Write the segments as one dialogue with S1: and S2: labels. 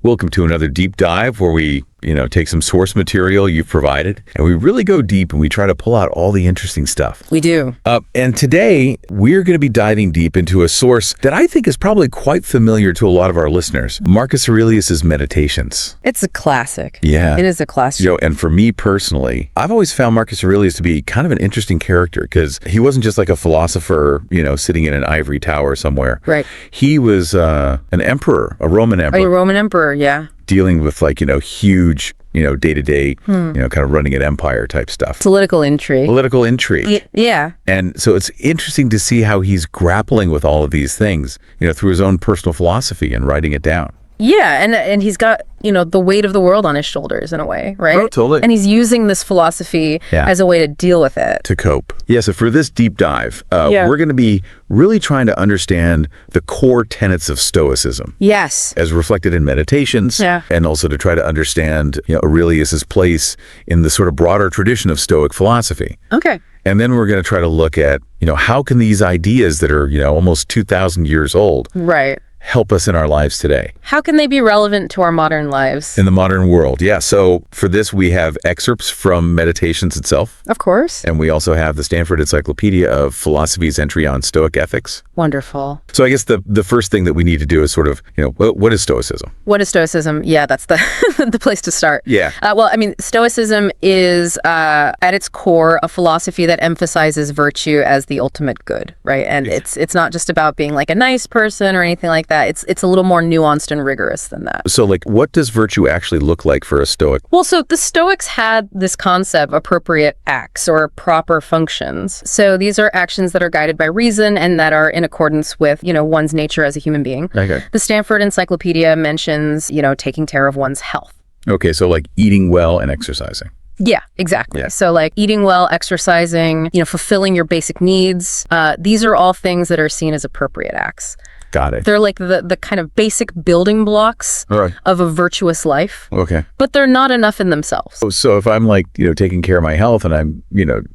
S1: Welcome to another deep dive where we, take some source material you've provided and we really go deep and we try to pull out all the interesting stuff.
S2: We do.
S1: And today we're going to be diving deep into a source that I think is probably quite familiar to a lot of our listeners, Marcus Aurelius's Meditations.
S2: It's a classic.
S1: Yeah.
S2: It is a classic.
S1: And for me personally, I've always found Marcus Aurelius to be kind of an interesting character because he wasn't just like a philosopher, sitting in an ivory tower somewhere.
S2: Right.
S1: He was an emperor, a Roman emperor.
S2: A Roman emperor, yeah.
S1: Dealing with huge, day-to-day, kind of running an empire type stuff.
S2: Political intrigue. Yeah.
S1: And so it's interesting to see how he's grappling with all of these things, through his own personal philosophy and writing it down.
S2: Yeah, and he's got, the weight of the world on his shoulders in a way, right?
S1: Oh, totally.
S2: And he's using this philosophy as a way to deal with it.
S1: To cope. Yeah, so for this deep dive, we're going to be really trying to understand the core tenets of Stoicism.
S2: Yes.
S1: As reflected in Meditations.
S2: Yeah.
S1: And also to try to understand, Aurelius's place in the sort of broader tradition of Stoic philosophy.
S2: Okay.
S1: And then we're going to try to look at, how can these ideas that are, almost 2,000 years old.
S2: Right.
S1: Help us in our lives today.
S2: How can they be relevant to our modern lives?
S1: In the modern world, yeah. So for this, we have excerpts from Meditations itself.
S2: Of course.
S1: And we also have the Stanford Encyclopedia of Philosophy's entry on Stoic ethics.
S2: Wonderful.
S1: So I guess the first thing that we need to do is sort of, what is Stoicism?
S2: What is Stoicism? Yeah, that's the the place to start.
S1: Yeah.
S2: Stoicism is, at its core, a philosophy that emphasizes virtue as the ultimate good, right? And it's not just about being like a nice person or anything like that. It's a little more nuanced and rigorous than that.
S1: So what does virtue actually look like for a Stoic?
S2: Well, so the Stoics had this concept, appropriate acts or proper functions. So these are actions that are guided by reason and that are in accordance with, one's nature as a human being.
S1: Okay.
S2: The Stanford Encyclopedia mentions, taking care of one's health.
S1: Okay, so like eating well and exercising.
S2: Yeah, exactly.
S1: Yeah.
S2: So like eating well, exercising, fulfilling your basic needs. These are all things that are seen as appropriate acts.
S1: Got it.
S2: They're like the kind of basic building blocks of a virtuous life.
S1: Okay.
S2: But they're not enough in themselves.
S1: So if I'm taking care of my health and I'm,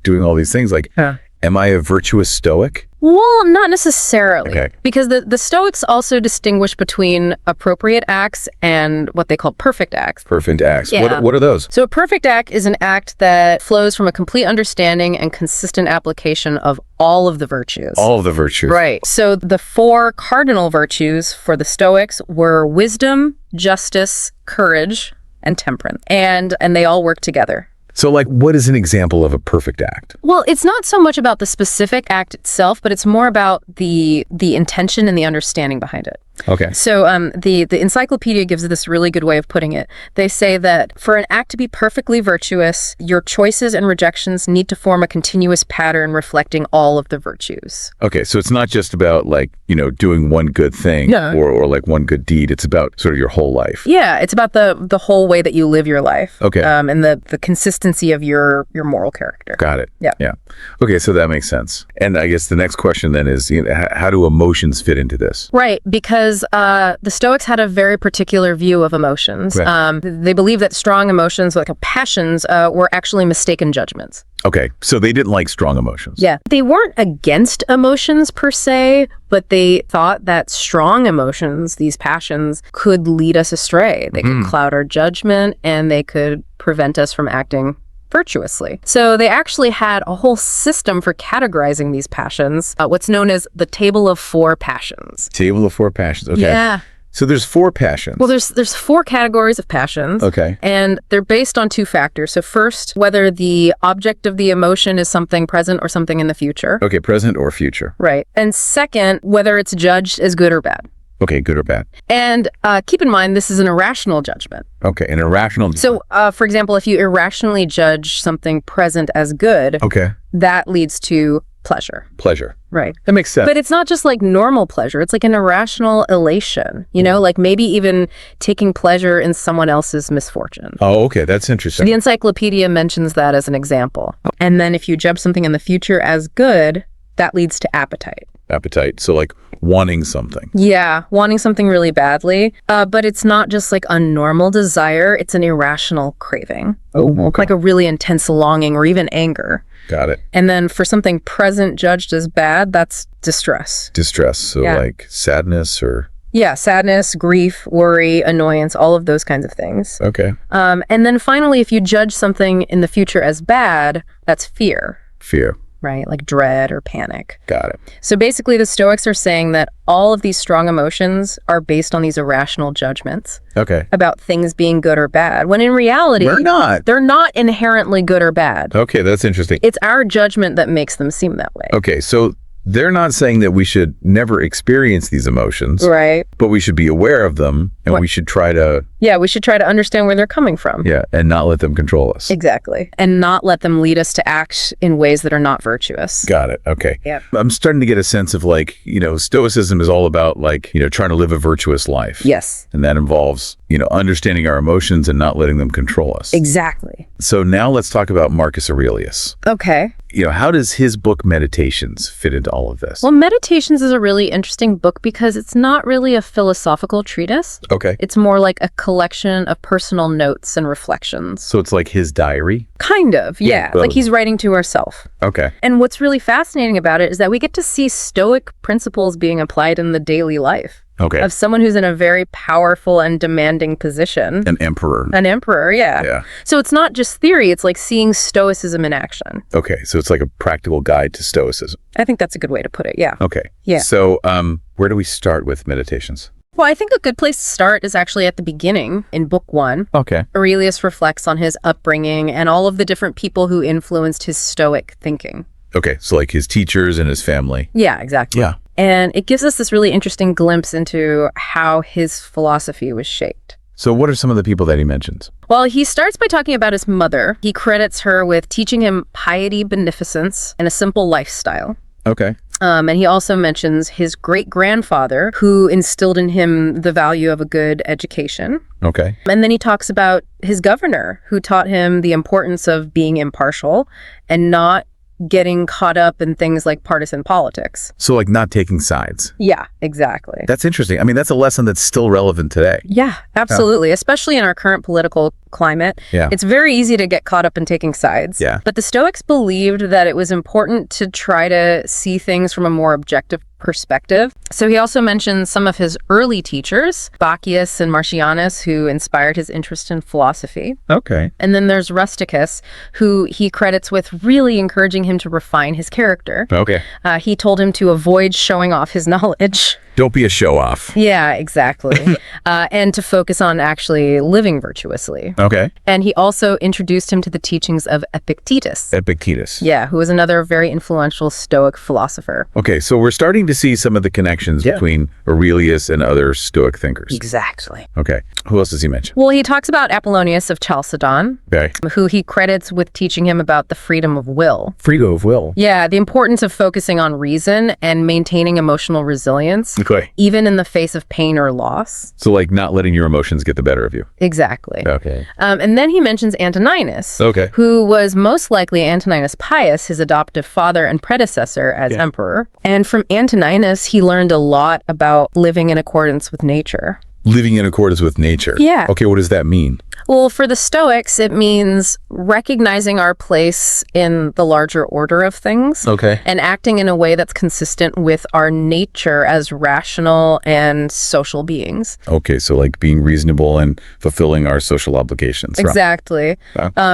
S1: doing all these things, am I a virtuous Stoic?
S2: Well, not necessarily.
S1: Okay.
S2: Because the Stoics also distinguish between appropriate acts and what they call perfect acts.
S1: Perfect acts.
S2: Yeah.
S1: What are those?
S2: So a perfect act is an act that flows from a complete understanding and consistent application of all of the virtues.
S1: All of the virtues.
S2: Right. So the 4 cardinal virtues for the Stoics were wisdom, justice, courage, and temperance. And they all work together.
S1: So what is an example of a perfect act?
S2: Well, it's not so much about the specific act itself, but it's more about the intention and the understanding behind it.
S1: Okay.
S2: So the encyclopedia gives this really good way of putting it. They say that for an act to be perfectly virtuous, your choices and rejections need to form a continuous pattern reflecting all of the virtues.
S1: Okay, so it's not just about doing one good thing or one good deed. It's about sort of your whole life.
S2: Yeah, it's about the whole way that you live your life.
S1: Okay.
S2: And the consistency of your moral character.
S1: Got it.
S2: Yeah.
S1: Yeah. Okay, so that makes sense. And I guess the next question then is, how do emotions fit into this?
S2: Right, because the Stoics had a very particular view of emotions.
S1: Right.
S2: They believed that strong emotions, like passions, were actually mistaken judgments.
S1: Okay, so they didn't like strong emotions.
S2: Yeah. They weren't against emotions per se, but they thought that strong emotions, these passions, could lead us astray. They could cloud our judgment and they could prevent us from acting virtuously. So they actually had a whole system for categorizing these passions, what's known as the Table of 4 Passions.
S1: Table of 4 passions. Okay.
S2: Yeah.
S1: So there's 4 passions.
S2: Well, there's 4 categories of passions.
S1: Okay.
S2: And they're based on 2 factors. So first, whether the object of the emotion is something present or something in the future.
S1: Okay, present or future.
S2: Right. And second, whether it's judged as good or bad.
S1: Okay, good or bad.
S2: And keep in mind, this is an irrational judgment.
S1: Okay, an irrational.
S2: So, for example, if you irrationally judge something present as good, that leads to pleasure.
S1: Pleasure.
S2: Right.
S1: That makes sense.
S2: But it's not just like normal pleasure. It's like an irrational elation, like maybe even taking pleasure in someone else's misfortune.
S1: Oh, okay. That's interesting.
S2: The encyclopedia mentions that as an example. And then if you judge something in the future as good, that leads to appetite.
S1: Appetite. So wanting something.
S2: Yeah, wanting something really badly. But it's not just like a normal desire. It's an irrational craving.
S1: Oh, okay.
S2: Like a really intense longing or even anger.
S1: Got it.
S2: And then for something present judged as bad, that's distress.
S1: Distress. So
S2: Yeah.
S1: sadness or
S2: Yeah, sadness, grief, worry, annoyance, all of those kinds of things.
S1: Okay.
S2: And then finally, if you judge something in the future as bad, that's fear.
S1: Fear.
S2: Right? Like dread or panic.
S1: Got it.
S2: So basically, the Stoics are saying that all of these strong emotions are based on these irrational judgments
S1: Okay.
S2: about things being good or bad, when in reality, they're not inherently good or bad.
S1: Okay, that's interesting.
S2: It's our judgment that makes them seem that way.
S1: Okay, so they're not saying that we should never experience these emotions,
S2: Right.
S1: but we should be aware of them, and we should try to,
S2: Yeah, we should try to understand where they're coming from.
S1: and not let them control us.
S2: Exactly. And not let them lead us to act in ways that are not virtuous.
S1: Got it. Okay.
S2: Yeah.
S1: I'm starting to get a sense of like, Stoicism is all about like, trying to live a virtuous life.
S2: Yes.
S1: And that involves, understanding our emotions and not letting them control us.
S2: Exactly.
S1: So now let's talk about Marcus Aurelius.
S2: Okay.
S1: How does his book Meditations fit into all of this?
S2: Well, Meditations is a really interesting book because it's not really a philosophical treatise.
S1: Okay.
S2: It's more like a collection of personal notes and reflections.
S1: So it's like his diary?
S2: Kind of, yeah. Like he's writing to himself.
S1: Okay.
S2: And what's really fascinating about it is that we get to see Stoic principles being applied in the daily life.
S1: Okay.
S2: Of someone who's in a very powerful and demanding position.
S1: An emperor.
S2: An emperor, yeah.
S1: Yeah.
S2: So it's not just theory, it's like seeing Stoicism in action.
S1: Okay, so it's like a practical guide to Stoicism.
S2: I think that's a good way to put it, yeah.
S1: Okay.
S2: Yeah.
S1: So where do we start with Meditations?
S2: Well, I think a good place to start is actually at the beginning in book 1.
S1: Okay.
S2: Aurelius reflects on his upbringing and all of the different people who influenced his Stoic thinking.
S1: Okay, so like his teachers and his family.
S2: Yeah, exactly.
S1: Yeah.
S2: And it gives us this really interesting glimpse into how his philosophy was shaped.
S1: So what are some of the people that he mentions?
S2: Well, he starts by talking about his mother. He credits her with teaching him piety, beneficence, and a simple lifestyle.
S1: Okay.
S2: And he also mentions his great-grandfather, who instilled in him the value of a good education.
S1: Okay.
S2: And then he talks about his governor, who taught him the importance of being impartial and not getting caught up in things like partisan politics.
S1: So like not taking sides.
S2: Yeah, exactly.
S1: That's interesting. I mean, that's a lesson that's still relevant today.
S2: Yeah, absolutely. Especially in our current political climate.
S1: Yeah.
S2: It's very easy to get caught up in taking sides.
S1: Yeah.
S2: But the Stoics believed that it was important to try to see things from a more objective perspective. So he also mentions some of his early teachers, Bacchius and Marcianus, who inspired his interest in philosophy.
S1: Okay.
S2: And then there's Rusticus, who he credits with really encouraging him to refine his character.
S1: Okay.
S2: He told him to avoid showing off his knowledge.
S1: Don't be a show-off.
S2: Yeah, exactly. And to focus on actually living virtuously.
S1: Okay.
S2: And he also introduced him to the teachings of Epictetus.
S1: Epictetus.
S2: Yeah, who was another very influential Stoic philosopher.
S1: Okay, so we're starting to see some of the connections between Aurelius and other Stoic thinkers.
S2: Exactly.
S1: Okay. Who else does he mention?
S2: Well, he talks about Apollonius of Chalcedon,
S1: Okay.
S2: who he credits with teaching him about the freedom of will.
S1: Freedom of will.
S2: Yeah, the importance of focusing on reason and maintaining emotional resilience,
S1: Okay.
S2: even in the face of pain or loss.
S1: So like not letting your emotions get the better of you.
S2: Exactly.
S1: Okay.
S2: And then he mentions Antoninus,
S1: Okay.
S2: who was most likely Antoninus Pius, his adoptive father and predecessor as emperor. And from Antoninus, he learned a lot about living in accordance with nature.
S1: Living in accordance with nature.
S2: Yeah.
S1: Okay, what does that mean?
S2: Well, for the Stoics, it means recognizing our place in the larger order of things.
S1: Okay.
S2: And acting in a way that's consistent with our nature as rational and social beings.
S1: Okay, so like being reasonable and fulfilling our social obligations. right?
S2: Exactly.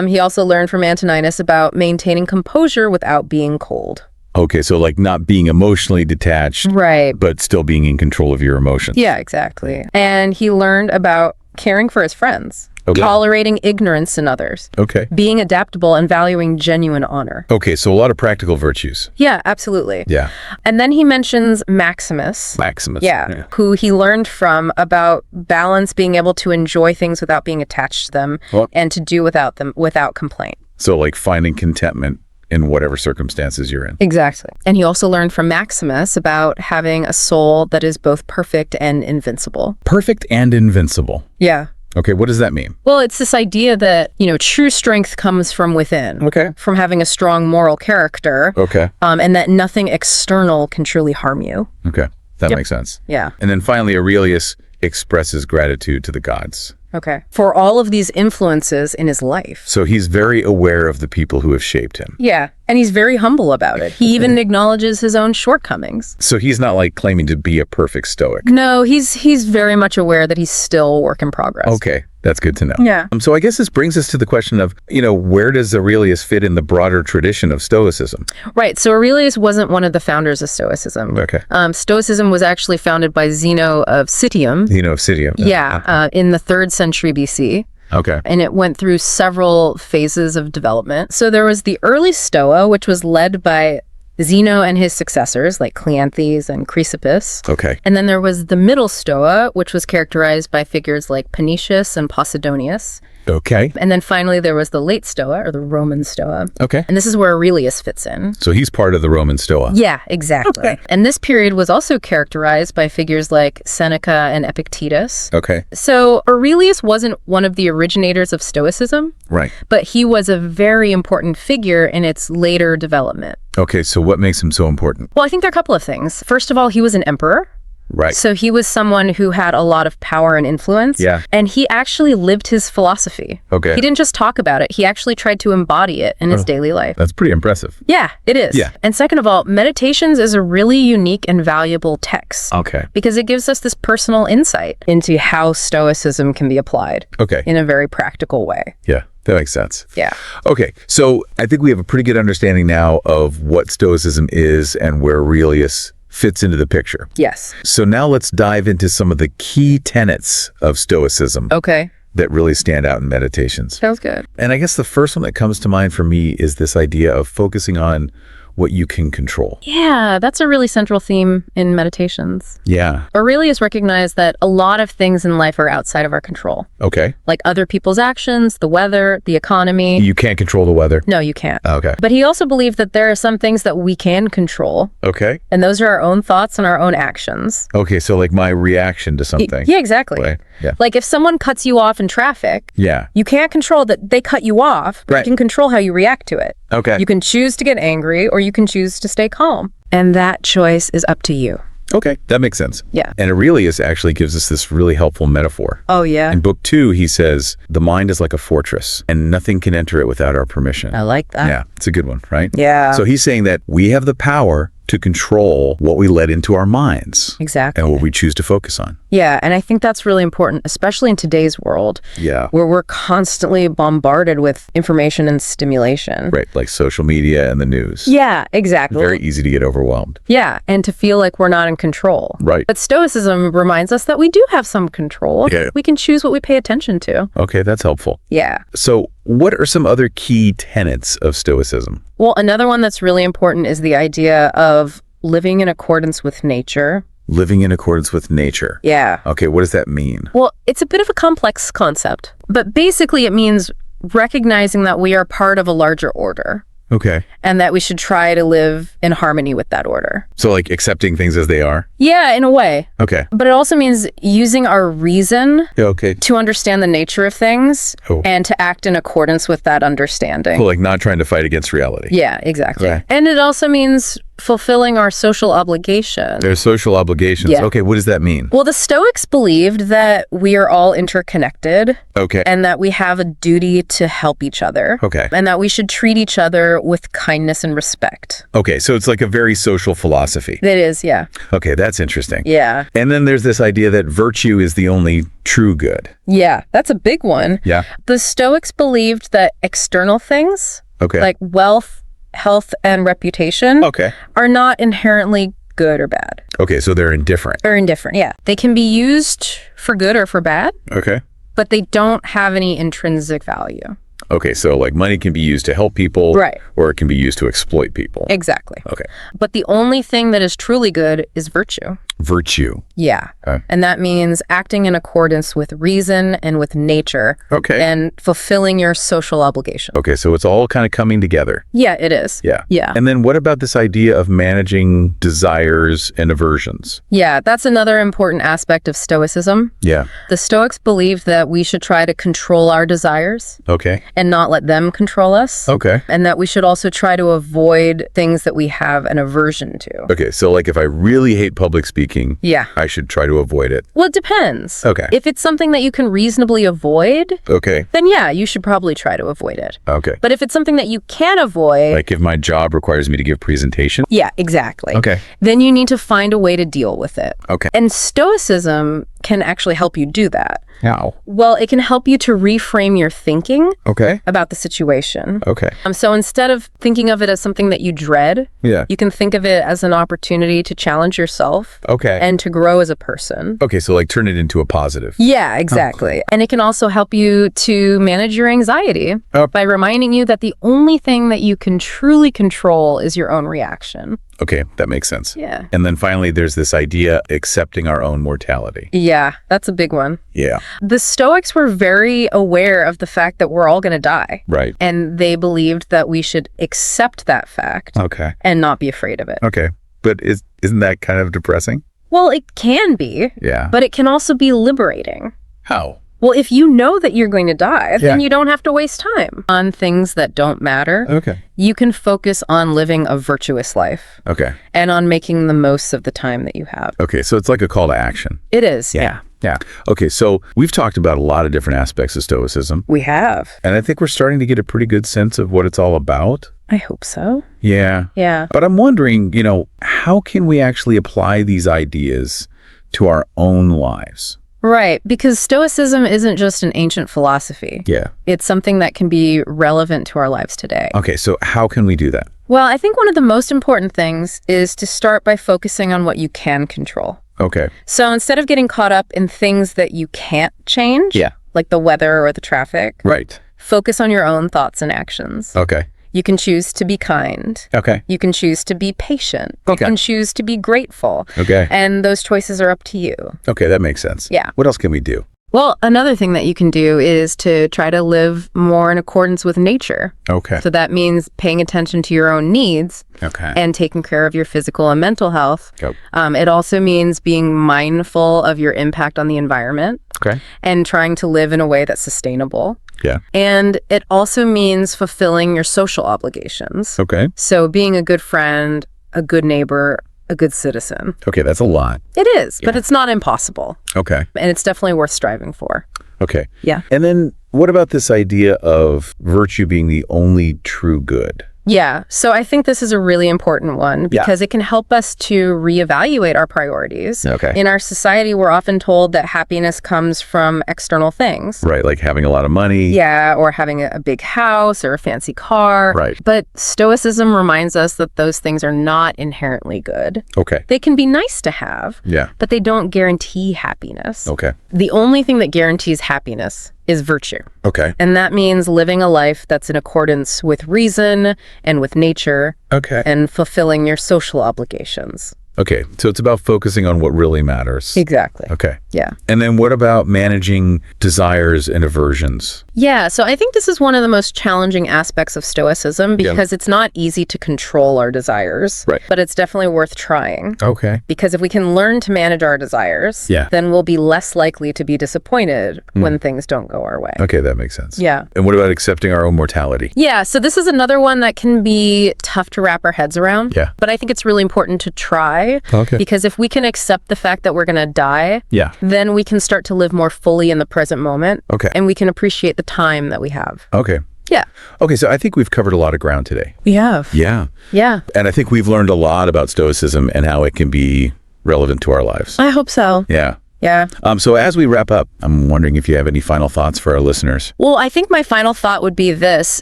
S2: He also learned from Antoninus about maintaining composure without being cold.
S1: Okay, so like not being emotionally detached,
S2: Right.
S1: but still being in control of your emotions.
S2: Yeah, exactly. And he learned about caring for his friends, tolerating ignorance in others,
S1: Okay.
S2: being adaptable, and valuing genuine honor.
S1: Okay, so a lot of practical virtues.
S2: Yeah, absolutely.
S1: Yeah.
S2: And then he mentions Maximus.
S1: Maximus.
S2: Yeah, who he learned from about balance, being able to enjoy things without being attached to them, and to do without them without complaint.
S1: So like finding contentment in whatever circumstances you're in.
S2: Exactly. And he also learned from Maximus about having a soul that is both perfect and invincible.
S1: Perfect and invincible.
S2: Yeah.
S1: Okay, what does that mean?
S2: Well, it's this idea that, true strength comes from within.
S1: Okay.
S2: From having a strong moral character.
S1: Okay.
S2: And that nothing external can truly harm you.
S1: Okay, that makes sense.
S2: Yeah.
S1: And then finally, Aurelius expresses gratitude to the gods.
S2: Okay. For all of these influences in his life.
S1: So he's very aware of the people who have shaped him.
S2: Yeah. And he's very humble about it. He even acknowledges his own shortcomings.
S1: So he's not like claiming to be a perfect Stoic.
S2: No, he's very much aware that he's still a work in progress.
S1: Okay. That's good to know.
S2: Yeah.
S1: So I guess this brings us to the question of, where does Aurelius fit in the broader tradition of Stoicism?
S2: Right. So Aurelius wasn't one of the founders of Stoicism.
S1: Okay.
S2: Stoicism was actually founded by Zeno of Citium.
S1: Zeno of Citium.
S2: Yeah. In the 3rd century BC.
S1: Okay.
S2: And it went through several phases of development. So there was the early Stoa, which was led by Zeno and his successors, like Cleanthes and Chrysippus.
S1: Okay.
S2: And then there was the middle Stoa, which was characterized by figures like Panetius and Posidonius.
S1: Okay.
S2: And then finally there was the late Stoa, or the Roman Stoa.
S1: Okay.
S2: And this is where Aurelius fits in.
S1: So he's part of the Roman Stoa.
S2: Yeah, exactly.
S1: Okay.
S2: And this period was also characterized by figures like Seneca and Epictetus.
S1: Okay.
S2: So Aurelius wasn't one of the originators of Stoicism,
S1: Right.
S2: but he was a very important figure in its later development.
S1: Okay. So what makes him so important?
S2: Well, I think there are a couple of things. First of all, he was an emperor.
S1: Right.
S2: So he was someone who had a lot of power and influence.
S1: Yeah.
S2: And he actually lived his philosophy.
S1: Okay.
S2: He didn't just talk about it. He actually tried to embody it in his daily life.
S1: That's pretty impressive.
S2: Yeah, it is.
S1: Yeah.
S2: And second of all, Meditations is a really unique and valuable text.
S1: Okay.
S2: Because it gives us this personal insight into how Stoicism can be applied
S1: Okay.
S2: in a very practical way.
S1: Yeah. That makes sense.
S2: Yeah.
S1: Okay. So I think we have a pretty good understanding now of what Stoicism is and where Aurelius fits into the picture.
S2: Yes.
S1: So now let's dive into some of the key tenets of Stoicism
S2: Okay.
S1: that really stand out in Meditations.
S2: Sounds good.
S1: And I guess the first one that comes to mind for me is this idea of focusing on what you can control.
S2: Yeah, that's a really central theme in Meditations.
S1: Yeah.
S2: Aurelius recognized that a lot of things in life are outside of our control,
S1: Okay.
S2: like other people's actions, the weather, the economy.
S1: You can't control the weather.
S2: No, you can't.
S1: Okay.
S2: But he also believed that there are some things that we can control,
S1: Okay.
S2: and those are our own thoughts and our own actions.
S1: Okay. So like my reaction to something.
S2: Yeah, exactly.
S1: Right. Yeah.
S2: Like if someone cuts you off in traffic,
S1: Yeah.
S2: you can't control that they cut you off, but
S1: Right.
S2: you can control how you react to it.
S1: Okay.
S2: You can choose to get angry or you can choose to stay calm. And that choice is up to you.
S1: Okay. That makes sense.
S2: Yeah.
S1: And Aurelius actually gives us this really helpful metaphor.
S2: Oh, yeah.
S1: In book 2, he says, the mind is like a fortress and nothing can enter it without our permission.
S2: I like that.
S1: Yeah. It's a good one, right?
S2: Yeah.
S1: So he's saying that we have the power to control what we let into our minds
S2: Exactly.
S1: and what we choose to focus on.
S2: Yeah, and I think that's really important, especially in today's world,
S1: Yeah.
S2: where we're constantly bombarded with information and stimulation.
S1: Right. Like social media and the news.
S2: Yeah, exactly.
S1: Very easy to get overwhelmed.
S2: Yeah, and to feel like we're not in control.
S1: Right.
S2: But Stoicism reminds us that we do have some control.
S1: Yeah.
S2: We can choose what we pay attention to.
S1: Okay. That's helpful.
S2: Yeah.
S1: So what are some other key tenets of Stoicism?
S2: Well, another one that's really important is the idea of living in accordance with nature.
S1: Living in accordance with nature.
S2: Yeah.
S1: Okay. What does that mean?
S2: Well, it's a bit of a complex concept, but basically it means recognizing that we are part of a larger order
S1: Okay.
S2: and that we should try to live in harmony with that order.
S1: So like accepting things as they are?
S2: Yeah, in a way.
S1: Okay.
S2: But it also means using our reason
S1: Okay.
S2: to understand the nature of things
S1: Oh.
S2: and to act in accordance with that understanding.
S1: Cool. Like not trying to fight against reality.
S2: Yeah, exactly.
S1: Okay.
S2: And it also means fulfilling our social obligation.
S1: There's social obligations.
S2: Yeah.
S1: Okay. What does that mean?
S2: Well, the Stoics believed that we are all interconnected
S1: Okay.
S2: and that we have a duty to help each other.
S1: Okay.
S2: And that we should treat each other with kindness and respect.
S1: Okay. So it's like a very social philosophy.
S2: It is, yeah.
S1: Okay. That's interesting.
S2: Yeah.
S1: And then there's this idea that virtue is the only true good.
S2: Yeah, that's a big one.
S1: Yeah.
S2: The Stoics believed that external things,
S1: Okay.
S2: like wealth, health, and reputation,
S1: Okay.
S2: are not inherently good or bad.
S1: Okay. So they're indifferent.
S2: Or indifferent, yeah. They can be used for good or for bad,
S1: Okay.
S2: but they don't have any intrinsic value.
S1: Okay. So like money can be used to help people.
S2: Right.
S1: Or it can be used to exploit people.
S2: Exactly.
S1: Okay.
S2: But the only thing that is truly good is virtue.
S1: Virtue.
S2: Yeah.
S1: Okay.
S2: And that means acting in accordance with reason and with nature
S1: Okay.
S2: and fulfilling your social obligation.
S1: Okay. So it's all kind of coming together.
S2: Yeah, it is.
S1: Yeah.
S2: Yeah.
S1: And then what about this idea of managing desires and aversions?
S2: Yeah, that's another important aspect of Stoicism.
S1: Yeah.
S2: The Stoics believed that we should try to control our desires
S1: Okay.
S2: and not let them control us.
S1: Okay.
S2: And that we should also try to avoid things that we have an aversion to.
S1: Okay, so like if I really hate public speaking,
S2: Yeah.
S1: I should try to avoid it.
S2: Well, it depends.
S1: Okay.
S2: If it's something that you can reasonably avoid,
S1: Okay.
S2: then yeah, you should probably try to avoid it.
S1: Okay.
S2: But if it's something that you can avoid,
S1: Like if my job requires me to give presentation?
S2: yeah, exactly.
S1: Okay.
S2: Then you need to find a way to deal with it.
S1: Okay.
S2: And Stoicism can actually help you do that.
S1: How?
S2: Well, it can help you to reframe your thinking
S1: Okay.
S2: about the situation.
S1: Okay.
S2: So instead of thinking of it as something that you dread,
S1: Yeah.
S2: you can think of it as an opportunity to challenge yourself
S1: Okay.
S2: and to grow as a person.
S1: Okay, so like turn it into a positive.
S2: Yeah, exactly. And it can also help you to manage your anxiety by reminding you that the only thing that you can truly control is your own reaction.
S1: Okay, that makes sense.
S2: Yeah.
S1: And then finally, there's this idea accepting our own mortality.
S2: Yeah, that's a big one.
S1: Yeah.
S2: The Stoics were very aware of the fact that we're all going to die.
S1: Right.
S2: And they believed that we should accept that fact
S1: Okay.
S2: and not be afraid of it.
S1: Okay. But isn't that kind of depressing?
S2: Well, it can be,
S1: Yeah.
S2: but it can also be liberating.
S1: How?
S2: Well, if you know that you're going to die, then
S1: Yeah.
S2: you don't have to waste time on things that don't matter.
S1: Okay.
S2: You can focus on living a virtuous life
S1: Okay.
S2: and on making the most of the time that you have.
S1: Okay, so it's like a call to action.
S2: It is, yeah.
S1: Yeah. Okay, so we've talked about a lot of different aspects of Stoicism,
S2: We have.
S1: and I think we're starting to get a pretty good sense of what it's all about.
S2: I hope so.
S1: Yeah.
S2: Yeah.
S1: But I'm wondering, how can we actually apply these ideas to our own lives?
S2: Right, because Stoicism isn't just an ancient philosophy.
S1: Yeah.
S2: It's something that can be relevant to our lives today.
S1: Okay, so how can we do that?
S2: Well, I think one of the most important things is to start by focusing on what you can control.
S1: Okay.
S2: So instead of getting caught up in things that you can't change,
S1: Yeah.
S2: like the weather or the traffic,
S1: Right.
S2: focus on your own thoughts and actions.
S1: Okay.
S2: You can choose to be kind.
S1: Okay.
S2: You can choose to be patient.
S1: Okay.
S2: You can choose to be grateful.
S1: Okay.
S2: And those choices are up to you.
S1: Okay, that makes sense.
S2: Yeah.
S1: What else can we do?
S2: Well, another thing that you can do is to try to live more in accordance with nature.
S1: Okay.
S2: So that means paying attention to your own needs
S1: Okay.
S2: and taking care of your physical and mental health.
S1: Yep.
S2: It also means being mindful of your impact on the environment
S1: Okay.
S2: and trying to live in a way that's sustainable.
S1: Yeah.
S2: And it also means fulfilling your social obligations.
S1: Okay.
S2: So being a good friend, a good neighbor, a good citizen.
S1: Okay, that's a lot.
S2: It is, but it's not impossible.
S1: Okay.
S2: And it's definitely worth striving for.
S1: Okay.
S2: Yeah.
S1: And then what about this idea of virtue being the only true good?
S2: Yeah. So I think this is a really important one because it can help us to reevaluate our priorities.
S1: Okay.
S2: In our society, we're often told that happiness comes from external things.
S1: Right, like having a lot of money.
S2: Yeah, or having a big house or a fancy car.
S1: Right.
S2: But Stoicism reminds us that those things are not inherently good.
S1: Okay.
S2: They can be nice to have,
S1: Yeah.
S2: but they don't guarantee happiness.
S1: Okay.
S2: The only thing that guarantees happiness is virtue.
S1: Okay.
S2: And that means living a life that's in accordance with reason and with nature
S1: Okay.
S2: and fulfilling your social obligations.
S1: Okay. So it's about focusing on what really matters.
S2: Exactly.
S1: Okay.
S2: Yeah.
S1: And then what about managing desires and aversions?
S2: Yeah, so I think this is one of the most challenging aspects of Stoicism because it's not easy to control our desires,
S1: Right.
S2: but it's definitely worth trying.
S1: Okay.
S2: Because if we can learn to manage our desires, then we'll be less likely to be disappointed when things don't go our way.
S1: Okay, that makes sense.
S2: Yeah.
S1: And what about accepting our own mortality?
S2: Yeah, so this is another one that can be tough to wrap our heads around.
S1: Yeah.
S2: But I think it's really important to try.
S1: Okay.
S2: Because if we can accept the fact that we're going to die,
S1: Yeah.
S2: then we can start to live more fully in the present moment.
S1: Okay.
S2: And we can appreciate the time that we have.
S1: Okay.
S2: Yeah.
S1: Okay, so I think we've covered a lot of ground today.
S2: We have.
S1: Yeah.
S2: Yeah.
S1: And I think we've learned a lot about Stoicism and how it can be relevant to our lives.
S2: I hope so.
S1: Yeah.
S2: Yeah.
S1: So as we wrap up, I'm wondering if you have any final thoughts for our listeners.
S2: Well, I think my final thought would be this.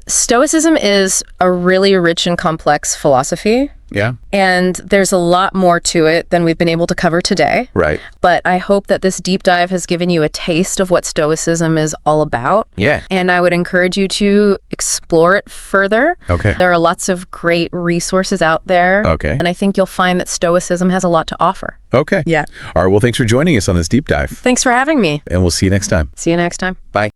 S2: Stoicism is a really rich and complex philosophy.
S1: Yeah.
S2: And there's a lot more to it than we've been able to cover today.
S1: Right.
S2: But I hope that this deep dive has given you a taste of what Stoicism is all about.
S1: Yeah.
S2: And I would encourage you to explore it further.
S1: Okay.
S2: There are lots of great resources out there.
S1: Okay.
S2: And I think you'll find that Stoicism has a lot to offer.
S1: Okay.
S2: Yeah.
S1: All right. Well, thanks for joining us on this deep dive.
S2: Thanks for having me.
S1: And we'll see you next time.
S2: See you next time.
S1: Bye.